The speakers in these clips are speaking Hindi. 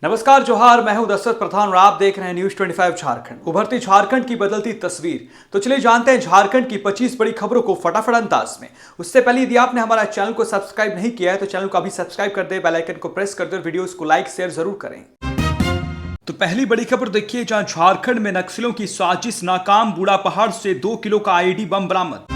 नमस्कार जोहार, मैं हूं दशरथ प्रधान और आप देख रहे हैं न्यूज 25 झारखंड। उभरती झारखंड की बदलती तस्वीर। तो चलिए जानते हैं झारखंड की 25 बड़ी खबरों को फटाफट अंदाज में। उससे पहले यदि आपने हमारा चैनल को सब्सक्राइब नहीं किया है तो चैनल को अभी सब्सक्राइब कर दे, बेल आइकन को प्रेस कर दे और वीडियोस को लाइक शेयर जरूर करें। तो पहली बड़ी खबर देखिए, जहां झारखंड में नक्सलियों की साजिश नाकाम, बूढ़ा पहाड़ से 2 किलो का आईईडी बम बरामद।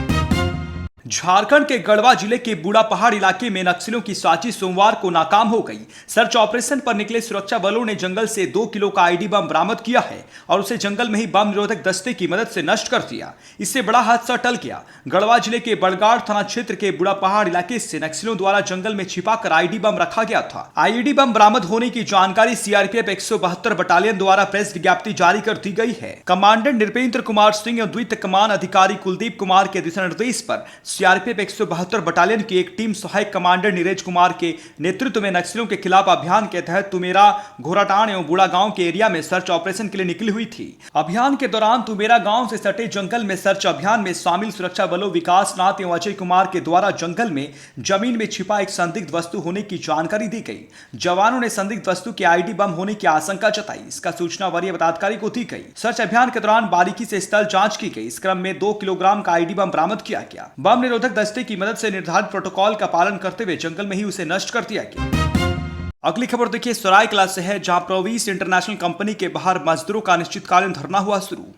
झारखंड के गढ़वा जिले के बूढ़ा पहाड़ इलाके में नक्सलियों की साजिश सोमवार को नाकाम हो गई। सर्च ऑपरेशन पर निकले सुरक्षा बलों ने जंगल से 2 किलो का आईडी बम बरामद किया है और उसे जंगल में ही बम निरोधक दस्ते की मदद से नष्ट कर दिया। इससे बड़ा हादसा टल गया। गढ़वा जिले के बड़गाड़ थाना क्षेत्र के बूढ़ा पहाड़ इलाके से नक्सलियों द्वारा जंगल में छिपाकर आईडी बम रखा गया था। आईडी बम बरामद होने की जानकारी सीआरपीएफ 172 बटालियन द्वारा प्रेस विज्ञप्ति जारी कर दी गई है। कमांडेंट नृपेंद्र कुमार सिंह और द्वितीय कमान अधिकारी कुलदीप कुमार के दिशा निर्देश पर सीआरपीएफ 172 बटालियन की एक टीम सहायक कमांडर नीरज कुमार के नेतृत्व में नक्सलियों के खिलाफ अभियान के तहत तुमेरा, घोराटान एवं बूढ़ा गांव के एरिया में सर्च ऑपरेशन के लिए निकली हुई थी। अभियान के दौरान तुमेरा गांव से सटे जंगल में सर्च अभियान में शामिल सुरक्षा बलों विकास नाथ एवं अजय कुमार के द्वारा जंगल में जमीन में छिपा एक संदिग्ध वस्तु होने की जानकारी दी गई। जवानों ने संदिग्ध वस्तु के आईडी बम होने की आशंका जताई। इसका सूचना वरीय पदाधिकारी को दी गई। सर्च अभियान के दौरान बारीकी से स्थल जांच की गई। इस क्रम में 2 किलोग्राम का आईडी बम बरामद किया गया। बम निरोधक दस्ते की मदद से निर्धारित प्रोटोकॉल का पालन करते हुए जंगल में ही उसे नष्ट कर दिया गया। अगली खबर देखिए, सरायकेला से है, जहां प्रोवीस इंटरनेशनल कंपनी के बाहर मजदूरों का अनिश्चितकालीन धरना हुआ शुरू।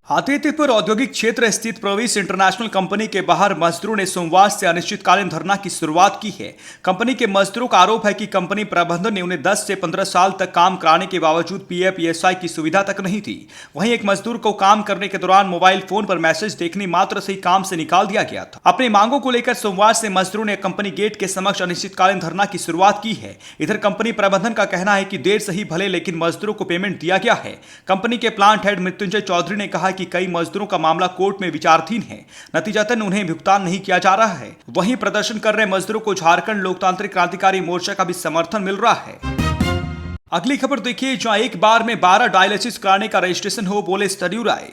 हाथीपुर औद्योगिक क्षेत्र स्थित प्रोवीस इंटरनेशनल कंपनी के बाहर मजदूरों ने सोमवार से अनिश्चितकालीन धरना की शुरुआत की है। कंपनी के मजदूरों का आरोप है कि कंपनी प्रबंधन ने उन्हें 10 से 15 साल तक काम कराने के बावजूद पीएफ ईएसआई की सुविधा तक नहीं थी। वहीं एक मजदूर को काम करने के दौरान मोबाइल फोन पर मैसेज देखने मात्र से ही काम से निकाल दिया गया था। अपनी मांगों को लेकर सोमवार से मजदूरों ने कंपनी गेट के समक्ष अनिश्चितकालीन धरना की शुरुआत की है। इधर कंपनी प्रबंधन का कहना है कि देर से ही भले, लेकिन मजदूरों को पेमेंट दिया गया है। कंपनी के प्लांट हेड मृत्युंजय चौधरी ने कहा कि कई मजदूरों का मामला कोर्ट में विचाराधीन है, नतीजतन उन्हें भुगतान नहीं किया जा रहा है। वहीं प्रदर्शन कर रहे मजदूरों को झारखंड लोकतांत्रिक क्रांतिकारी मोर्चा का भी समर्थन मिल रहा है। अगली खबर देखिए, जहां एक बार में 12 डायलिसिस कराने का रजिस्ट्रेशन हो, बोले सरयू राय।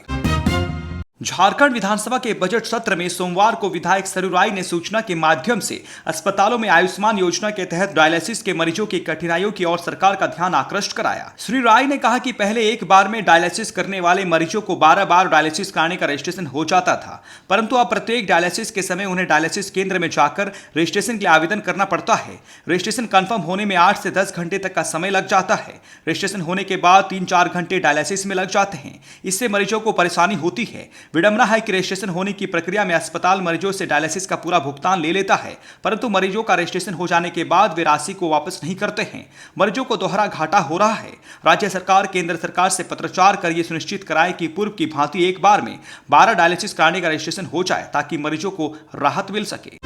झारखंड विधानसभा के बजट सत्र में सोमवार को विधायक सरयू राय ने सूचना के माध्यम से अस्पतालों में आयुष्मान योजना के तहत डायलिसिस के मरीजों की कठिनाइयों की ओर सरकार का ध्यान आकृष्ट कराया। श्री राय ने कहा कि पहले एक बार में डायलिसिस करने वाले मरीजों को 12 बार डायलिसिस कराने का रजिस्ट्रेशन हो जाता था, परंतु अब प्रत्येक डायलिसिस के समय उन्हें डायलिसिस केंद्र में जाकर रजिस्ट्रेशन के लिए आवेदन करना पड़ता है। रजिस्ट्रेशन कंफर्म होने में 8 से 10 घंटे तक का समय लग जाता है। रजिस्ट्रेशन होने के बाद 3-4 घंटे डायलिसिस में लग जाते हैं। इससे मरीजों को परेशानी होती है। विडंबना है कि रजिस्ट्रेशन होने की प्रक्रिया में अस्पताल मरीजों से डायलिसिस का पूरा भुगतान ले लेता है, परंतु मरीजों का रजिस्ट्रेशन हो जाने के बाद वे राशि को वापस नहीं करते हैं। मरीजों को दोहरा घाटा हो रहा है। राज्य सरकार केंद्र सरकार से पत्राचार कर यह सुनिश्चित कराए कि पूर्व की भांति एक बार में 12 डायलिसिस कराने का रजिस्ट्रेशन हो जाए, ताकि मरीजों को राहत मिल सके।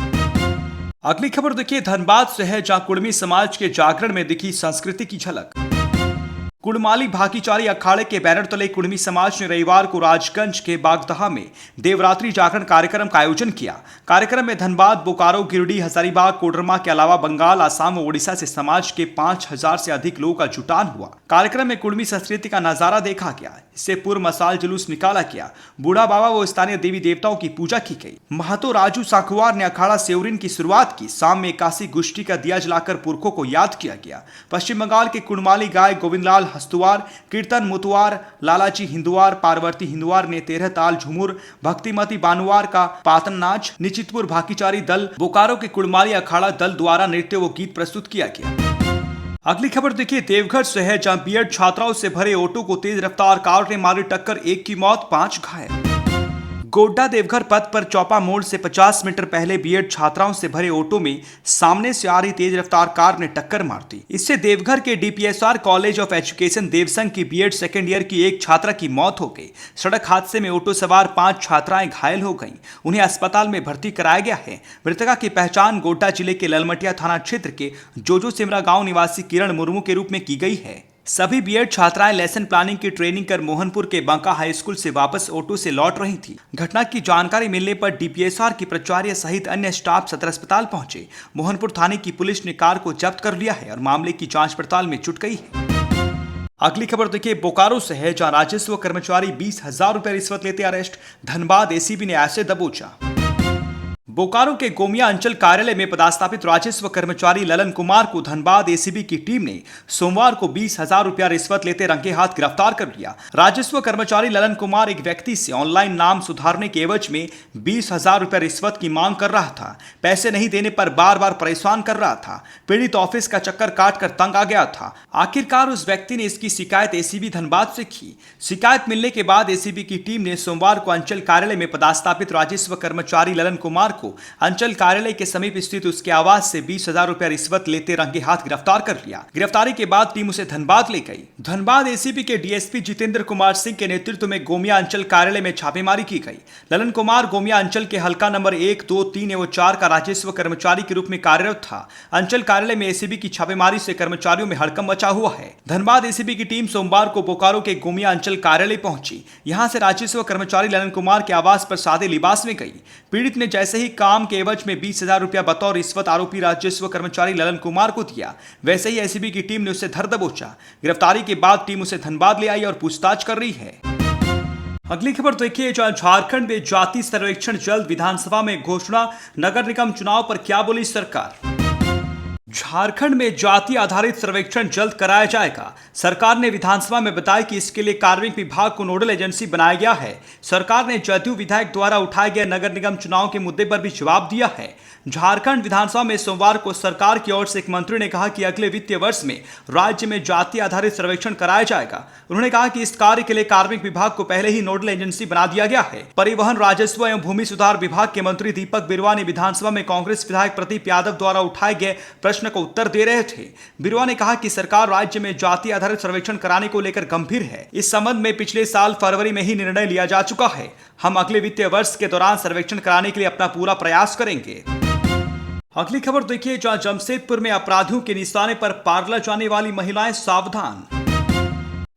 अगली खबर देखिए, धनबाद से है, जहां कुड़मी समाज के जागरण में दिखी संस्कृति की झलक। कुड़माली भाकीचारी अखाड़े के बैनर तले कुड़मी समाज ने रविवार को राजगंज के बागदहा में देवरात्रि जागरण कार्यक्रम का आयोजन किया। कार्यक्रम में धनबाद, बोकारो, गिरिडीह, हजारीबाग, कोडरमा के अलावा बंगाल, असम और ओडिशा से समाज के 5000 से अधिक लोगों का जुटान हुआ। कार्यक्रम में कुड़मी संस्कृति का नजारा देखा गया। इससे पूर्व मसाल जुलूस निकाला गया। बूढ़ा बाबा व स्थानीय देवी देवताओं की पूजा की गई। महतो राजू साखुआर ने अखाड़ा सेवरिन की शुरुआत की। शाम में 81 गुष्टी का दिया जलाकर पुरखों को याद किया गया। पश्चिम बंगाल के कुड़माली गाय गोविंदलाल हस्तुआर, कीर्तन मुतुआर, लालाची हिंदुआर, पार्वती हिंदुआर ने 13 ताल झुमुर, भक्तिमती बानुआर का पातन नाच, निचितपुर भाकीचारी दल, बोकारो के कुड़माली अखाड़ा दल द्वारा नृत्य व गीत प्रस्तुत किया गया। अगली खबर देखिए, देवघर से है, जहां बीएड छात्राओं से भरे ऑटो को तेज रफ्तार कार ने मारी टक्कर, 1 की मौत, 5 घायल। गोड्डा देवघर पथ पर चौपा मोड़ से 50 मीटर पहले बीएड छात्राओं से भरे ऑटो में सामने से आ रही तेज रफ्तार कार ने टक्कर मार दी। इससे देवघर के डीपीएसआर कॉलेज ऑफ एजुकेशन देवसंग की बीएड सेकेंड ईयर की एक छात्रा की मौत हो गई। सड़क हादसे में ऑटो सवार 5 छात्राएं घायल हो गईं। उन्हें अस्पताल में भर्ती कराया गया है। मृतका की पहचान गोड्डा जिले के ललमटिया थाना क्षेत्र के जोजो सिमरा गांव निवासी किरण मुर्मू के रूप में की गई है। सभी बीएड छात्राएं लेसन प्लानिंग की ट्रेनिंग कर मोहनपुर के बांका हाई स्कूल से वापस ऑटो से लौट रही थी। घटना की जानकारी मिलने पर डीपीएसआर की प्राचार्य सहित अन्य स्टाफ सदर अस्पताल पहुंचे। मोहनपुर थाने की पुलिस ने कार को जब्त कर लिया है और मामले की जांच पड़ताल में जुट गई है। अगली खबर देखिए, बोकारो से है, जहां राजस्व कर्मचारी 20,000 रुपए रिश्वत लेते अरेस्ट। धनबाद एसीबी ने ऐसे दबोचा। बोकारो के गोमिया अंचल कार्यालय में पदस्थापित राजस्व कर्मचारी ललन कुमार को धनबाद एसीबी की टीम ने सोमवार को 20,000 रुपया रिश्वत लेते रंगे हाथ गिरफ्तार कर लिया। राजस्व कर्मचारी ललन कुमार एक व्यक्ति से ऑनलाइन नाम सुधारने के एवज में 20,000 रुपया रिश्वत की मांग कर रहा था। पैसे नहीं देने पर बार बार परेशान कर रहा था। पीड़ित ऑफिस का चक्कर काटकर तंग आ गया था। आखिरकार उस व्यक्ति ने इसकी शिकायत एसीबी धनबाद से की। शिकायत मिलने के बाद एसीबी की टीम ने सोमवार को अंचल कार्यालय में पदस्थापित राजस्व कर्मचारी ललन कुमार को अंचल कार्यालय के समीप स्थित उसके आवास से 20,000 रुपया रिश्वत लेते रंगे हाथ गिरफ्तार कर लिया। गिरफ्तारी के बाद टीम उसे धनबाद ले गई। धनबाद एसीपी के डीएसपी जितेंद्र कुमार सिंह के नेतृत्व में गोमिया अंचल कार्यालय में छापेमारी की गई। ललन कुमार गोमिया अंचल के हल्का नंबर 1, 2, 3 एवं 4 का राजस्व कर्मचारी के रूप में कार्यरत था। अंचल कार्यालय में एसीबी की छापेमारी से कर्मचारियों में हड़कंप मचा हुआ है। धनबाद एसीबी की टीम सोमवार को बोकारो के गोमिया अंचल कार्यालय पहुंची। यहां से राजस्व कर्मचारी ललन कुमार के आवास पर सादे लिबास में गई। पीड़ित ने जैसे ही काम के एवज में 20,000 रुपया बतौर रिश्वत आरोपी राजस्व कर्मचारी ललन कुमार को दिया, वैसे ही एसीबी की टीम ने उसे धर दबोचा। गिरफ्तारी के बाद टीम उसे धनबाद ले आई और पूछताछ कर रही है। अगली खबर देखिए, जहां झारखंड में जाति सर्वेक्षण जल्द, विधानसभा में घोषणा, नगर निगम चुनाव पर क्या बोली सरकार। झारखंड में जाति आधारित सर्वेक्षण जल्द कराया जाएगा। सरकार ने विधानसभा में बताया कि इसके लिए कार्मिक विभाग को नोडल एजेंसी बनाया गया है। सरकार ने जदयू विधायक द्वारा उठाए गए नगर निगम चुनाव के मुद्दे पर भी जवाब दिया है। झारखंड विधानसभा में सोमवार को सरकार की ओर से एक मंत्री ने कहा कि अगले वित्तीय वर्ष में राज्य में जाति आधारित सर्वेक्षण कराया जाएगा। उन्होंने कहा कि इस कार्य के लिए कार्मिक विभाग को पहले ही नोडल एजेंसी बना दिया गया है। परिवहन, राजस्व एवं भूमि सुधार विभाग के मंत्री दीपक बिरुवा ने विधानसभा में कांग्रेस विधायक प्रदीप यादव द्वारा उठाए गए प्रश्न को उत्तर दे रहे थे। बिरुवा ने कहा कि सरकार राज्य में जाति आधारित सर्वेक्षण कराने को लेकर गंभीर है। इस संबंध में पिछले साल फरवरी में ही निर्णय लिया जा चुका है। हम अगले वित्तीय वर्ष के दौरान सर्वेक्षण कराने के लिए अपना पूरा प्रयास करेंगे। अगली खबर देखिए, जहां जमशेदपुर में अपराधियों के निशाने पर पार्लर जाने वाली महिलाएं सावधान।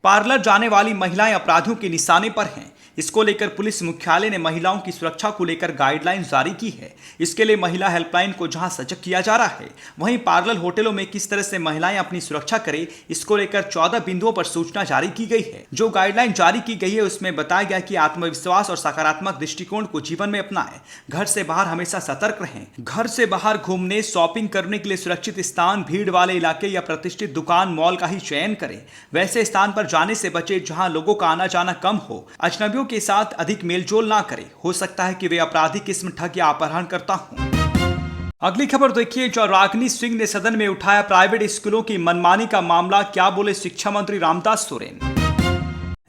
पार्लर जाने वाली महिलाएं अपराधियों के निशाने पर हैं। इसको लेकर पुलिस मुख्यालय ने महिलाओं की सुरक्षा को लेकर गाइडलाइन जारी की है। इसके लिए महिला हेल्पलाइन को जहां सजग किया जा रहा है, वहीं पार्लर होटलों में किस तरह से महिलाएं अपनी सुरक्षा करें, इसको लेकर 14 बिंदुओं पर सूचना जारी की गई है। जो गाइडलाइन जारी की गई है उसमें बताया गया कि आत्मविश्वास और सकारात्मक दृष्टिकोण को जीवन में अपनाएं। घर से बाहर हमेशा सतर्क रहें। घर से बाहर घूमने, शॉपिंग करने के लिए सुरक्षित स्थान, भीड़ वाले इलाके या प्रतिष्ठित दुकान, मॉल का ही चयन करें। वैसे स्थान पर जाने से बचे जहां लोगों का आना जाना कम हो। अजनबियों के साथ अधिक मेलजोल ना करें। हो सकता है कि वे आपराधिक किस्म ठग या अपहरण करता हूं। अगली खबर देखिए, जो रागिनी सिंह ने सदन में उठाया प्राइवेट स्कूलों की मनमानी का मामला, क्या बोले शिक्षा मंत्री रामदास सोरेन।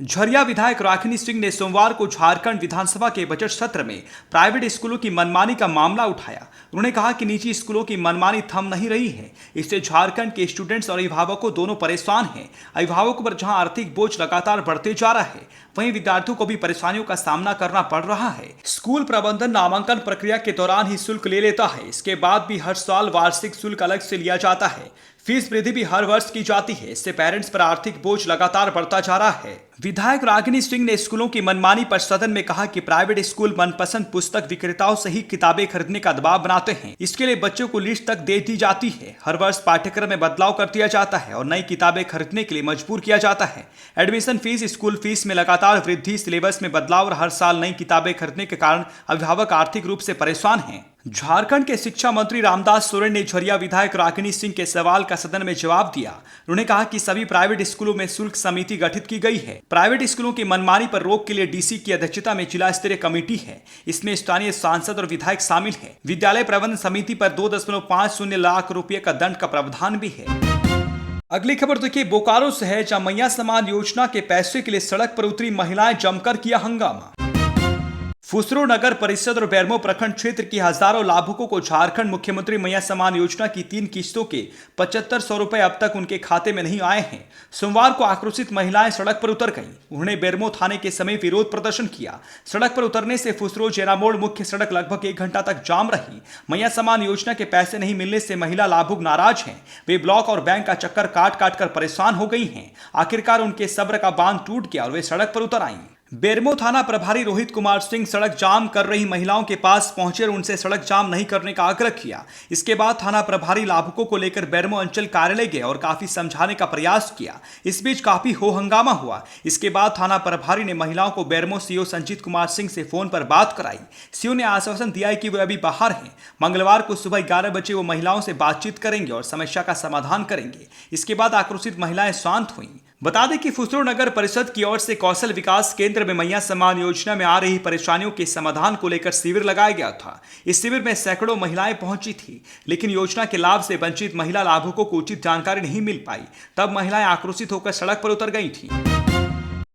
झरिया विधायक रागिनी सिंह ने सोमवार को झारखंड विधानसभा के बजट सत्र में प्राइवेट स्कूलों की मनमानी का मामला उठाया। उन्होंने कहा कि निजी स्कूलों की मनमानी थम नहीं रही है। इससे झारखंड के स्टूडेंट्स और अभिभावकों दोनों परेशान हैं। अभिभावकों पर जहां आर्थिक बोझ लगातार बढ़ते जा रहा है, वहीं विद्यार्थियों को भी परेशानियों का सामना करना पड़ रहा है। स्कूल प्रबंधन नामांकन प्रक्रिया के दौरान ही शुल्क ले लेता है। इसके बाद भी हर साल वार्षिक शुल्क अलग से लिया जाता है। फीस वृद्धि भी हर वर्ष की जाती है। इससे पेरेंट्स पर आर्थिक बोझ लगातार बढ़ता जा रहा है। विधायक रागिनी सिंह ने स्कूलों की मनमानी पर सदन में कहा कि प्राइवेट स्कूल मनपसंद पुस्तक विक्रेताओं से ही किताबें खरीदने का दबाव बनाते हैं। इसके लिए बच्चों को लिस्ट तक दे दी जाती है। हर वर्ष पाठ्यक्रम में बदलाव कर दिया जाता है और नई किताबें खरीदने के लिए मजबूर किया जाता है। एडमिशन फीस, स्कूल फीस में लगातार वृद्धि, सिलेबस में बदलाव और हर साल नई किताबें खरीदने के कारण अभिभावक आर्थिक रूप से परेशान हैं। झारखंड के शिक्षा मंत्री रामदास सोरेन ने झरिया विधायक रागिनी सिंह के सवाल का सदन में जवाब दिया। उन्होंने कहा कि सभी प्राइवेट स्कूलों में शुल्क समिति गठित की गई है। प्राइवेट स्कूलों की मनमानी पर रोक के लिए डीसी की अध्यक्षता में जिला स्तरीय कमेटी है। इसमें स्थानीय सांसद और विधायक शामिल है। विद्यालय प्रबंधन समिति पर 2.50 लाख रुपए का दंड का प्रावधान भी है। अगली खबर देखिए, बोकारो से है, जहां मैया समान योजना के पैसे के लिए सड़क पर उतरी महिलाएं जमकर किया हंगामा। फुसरो नगर परिषद और बेरमो प्रखंड क्षेत्र की हजारों लाभुकों को झारखंड मुख्यमंत्री मैया समान योजना की 3 किस्तों के 7500 रुपए अब तक उनके खाते में नहीं आए हैं। सोमवार को आक्रोशित महिलाएं सड़क पर उतर गईं। उन्होंने बेरमो थाने के समीप विरोध प्रदर्शन किया। सड़क पर उतरने से फुसरो जेरामोड़ मुख्य सड़क लगभग 1 घंटा तक जाम रही। मैया समान योजना के पैसे नहीं मिलने से महिला लाभुक नाराज हैं। वे ब्लॉक और बैंक का चक्कर काट काट कर परेशान हो गई हैं। आखिरकार उनके सब्र का बांध टूट गया और वे सड़क पर उतर आईं। बेरमो थाना प्रभारी रोहित कुमार सिंह सड़क जाम कर रही महिलाओं के पास पहुंचे और उनसे सड़क जाम नहीं करने का आग्रह किया। इसके बाद थाना प्रभारी लाभुकों को लेकर बेरमो अंचल कार्यालय गए और काफी समझाने का प्रयास किया। इस बीच काफी हो हंगामा हुआ। इसके बाद थाना प्रभारी ने महिलाओं को बेरमो सीओ संजीत कुमार सिंह से फोन पर बात कराई। सीओ ने आश्वासन दिया कि वे अभी बाहर हैं। मंगलवार को सुबह 11 बजे वो महिलाओं से बातचीत करेंगे और समस्या का समाधान करेंगे। इसके बाद आक्रोशित महिलाएं शांत हुई। बता दें कि फुसरो नगर परिषद की ओर से कौशल विकास केंद्र में मैया सम्मान योजना में आ रही परेशानियों के समाधान को लेकर शिविर लगाया गया था। इस शिविर में सैकड़ों महिलाएं पहुंची थी, लेकिन योजना के लाभ से वंचित महिला लाभुकों को उचित जानकारी नहीं मिल पाई। तब महिलाएं आक्रोशित होकर सड़क पर उतर गई थी।